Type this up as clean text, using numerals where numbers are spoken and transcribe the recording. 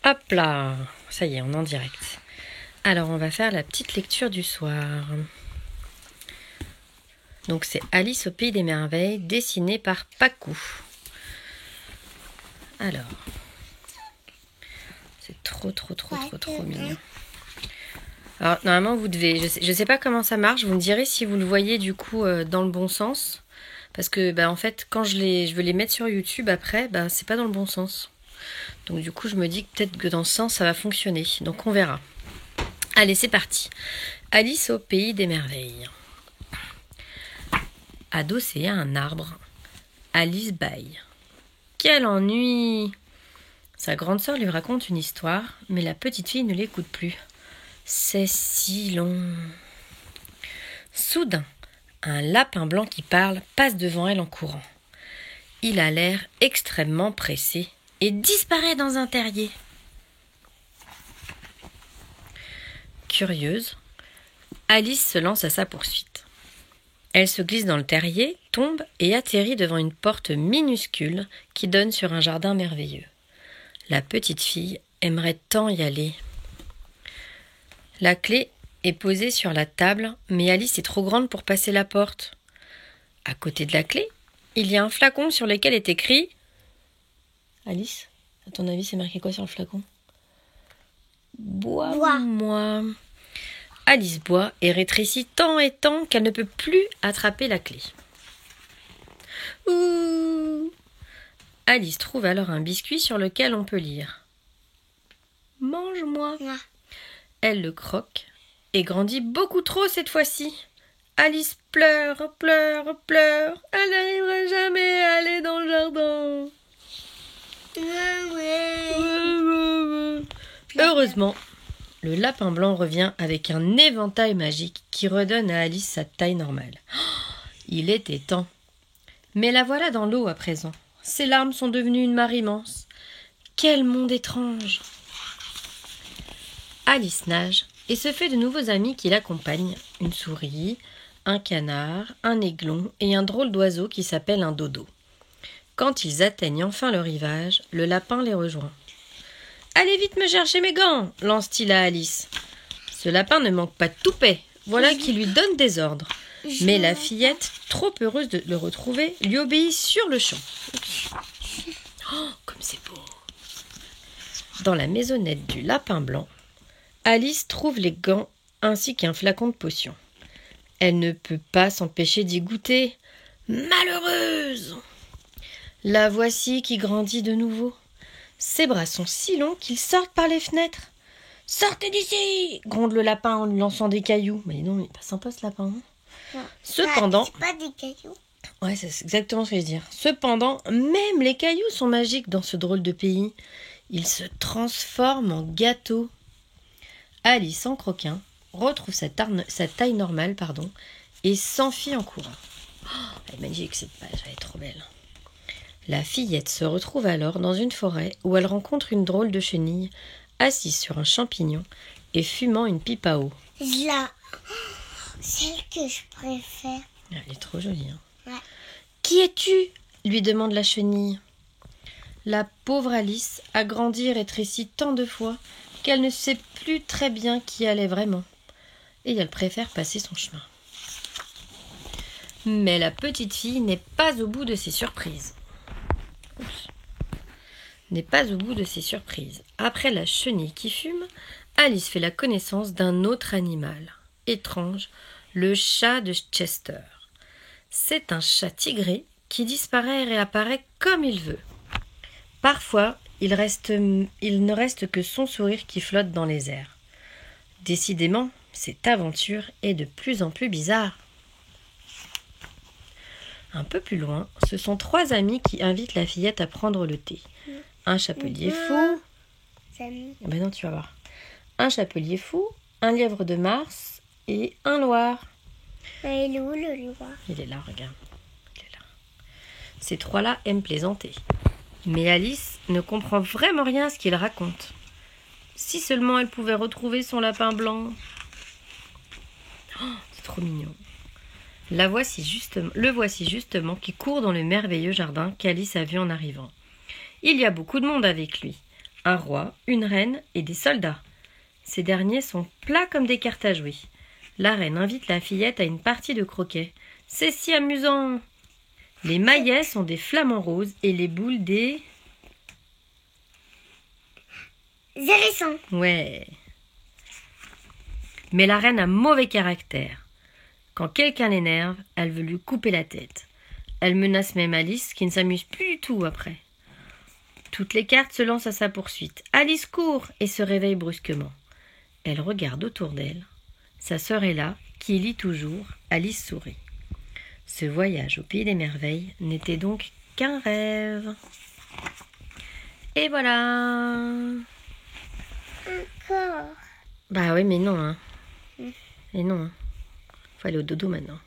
Hop là, ça y est, on est en direct. Alors, on va faire la petite lecture du soir. Donc, c'est Alice au Pays des Merveilles, dessinée par Pacou. Alors, c'est trop mignon. Alors, normalement, vous devez... Je sais pas comment ça marche, vous me direz si vous le voyez du coup dans le bon sens. Parce que, en fait, quand je veux les mettre sur YouTube après, c'est pas dans le bon sens. Donc du coup, je me dis que peut-être que dans ce sens, ça va fonctionner. Donc on verra. Allez, c'est parti. Alice au Pays des Merveilles. Adossée à un arbre, Alice bâille. Quel ennui! Sa grande sœur lui raconte une histoire, mais la petite fille ne l'écoute plus. C'est si long. Soudain, un lapin blanc qui parle passe devant elle en courant. Il a l'air extrêmement pressé et disparaît dans un terrier. Curieuse, Alice se lance à sa poursuite. Elle se glisse dans le terrier, tombe et atterrit devant une porte minuscule qui donne sur un jardin merveilleux. La petite fille aimerait tant y aller. La clé est posée sur la table, mais Alice est trop grande pour passer la porte. À côté de la clé, il y a un flacon sur lequel est écrit... Alice, à ton avis, c'est marqué quoi sur le flacon? Bois-moi. Alice boit et rétrécit tant et tant qu'elle ne peut plus attraper la clé. Ouh! Alice trouve alors un biscuit sur lequel on peut lire. Mange-moi. Elle le croque et grandit beaucoup trop cette fois-ci. Alice pleure, pleure, pleure. Elle n'arrivera jamais à aller dans le jardin. Heureusement, le lapin blanc revient avec un éventail magique qui redonne à Alice sa taille normale. Il était temps. Mais la voilà dans l'eau à présent. Ses larmes sont devenues une mare immense. Quel monde étrange! Alice nage et se fait de nouveaux amis qui l'accompagnent. Une souris, un canard, un aiglon et un drôle d'oiseau qui s'appelle un dodo. Quand ils atteignent enfin le rivage, le lapin les rejoint. « Allez vite me chercher mes gants !» lance-t-il à Alice. Ce lapin ne manque pas de toupet, voilà qui lui donne des ordres. Mais la fillette, trop heureuse de le retrouver, lui obéit sur le champ. Oh, comme c'est beau! Dans la maisonnette du lapin blanc, Alice trouve les gants ainsi qu'un flacon de potion. Elle ne peut pas s'empêcher d'y goûter. Malheureuse! La voici qui grandit de nouveau. Ses bras sont si longs qu'ils sortent par les fenêtres. « Sortez d'ici !» gronde le lapin en lui lançant des cailloux. Mais non, il est pas sympa ce lapin. Hein. Cependant... C'est pas des cailloux. Ouais, c'est exactement ce que je veux dire. Cependant, même les cailloux sont magiques dans ce drôle de pays. Ils se transforment en gâteaux. Alice, en croquin, retrouve sa taille normale, et s'enfuit en courant. Oh, elle est magnifique cette page, elle est trop belle. La fillette se retrouve alors dans une forêt où elle rencontre une drôle de chenille assise sur un champignon et fumant une pipe à eau. Là, celle que je préfère. Elle est trop jolie. Hein. Ouais. Qui es-tu ? Lui demande la chenille. La pauvre Alice a grandi et rétréci tant de fois qu'elle ne sait plus très bien qui elle est vraiment. Et elle préfère passer son chemin. Mais la petite fille n'est pas au bout de ses surprises. Après la chenille qui fume, Alice fait la connaissance d'un autre animal, étrange, le chat de Chester. C'est un chat tigré qui disparaît et réapparaît comme il veut. Parfois, il ne reste que son sourire qui flotte dans les airs. Décidément, cette aventure est de plus en plus bizarre. Un peu plus loin, ce sont 3 amis qui invitent la fillette à prendre le thé. Un chapelier fou... Ben non, tu vas voir. Un chapelier fou, un lièvre de Mars et un loir. Il est où le loir ? Il est là, regarde. Il est là. Ces 3-là aiment plaisanter. Mais Alice ne comprend vraiment rien à ce qu'ils racontent. Si seulement elle pouvait retrouver son lapin blanc. Oh, c'est trop mignon. Le voici justement qui court dans le merveilleux jardin qu'Alice a vu en arrivant. Il y a beaucoup de monde avec lui. un roi, une reine et des soldats. Ces derniers sont plats comme des cartes à jouer. La reine invite la fillette à une partie de croquet. C'est si amusant! Les maillets sont des flamants roses et les boules des... Hérissons. Ouais. Mais la reine a mauvais caractère. Quand quelqu'un l'énerve, elle veut lui couper la tête. Elle menace même Alice, qui ne s'amuse plus du tout après. Toutes les cartes se lancent à sa poursuite. Alice court et se réveille brusquement. Elle regarde autour d'elle. Sa sœur est là, qui lit toujours. Alice sourit. Ce voyage au pays des merveilles n'était donc qu'un rêve. Et voilà. Encore. Bah oui, mais non, hein. Et non, hein. Faut aller au dodo maintenant.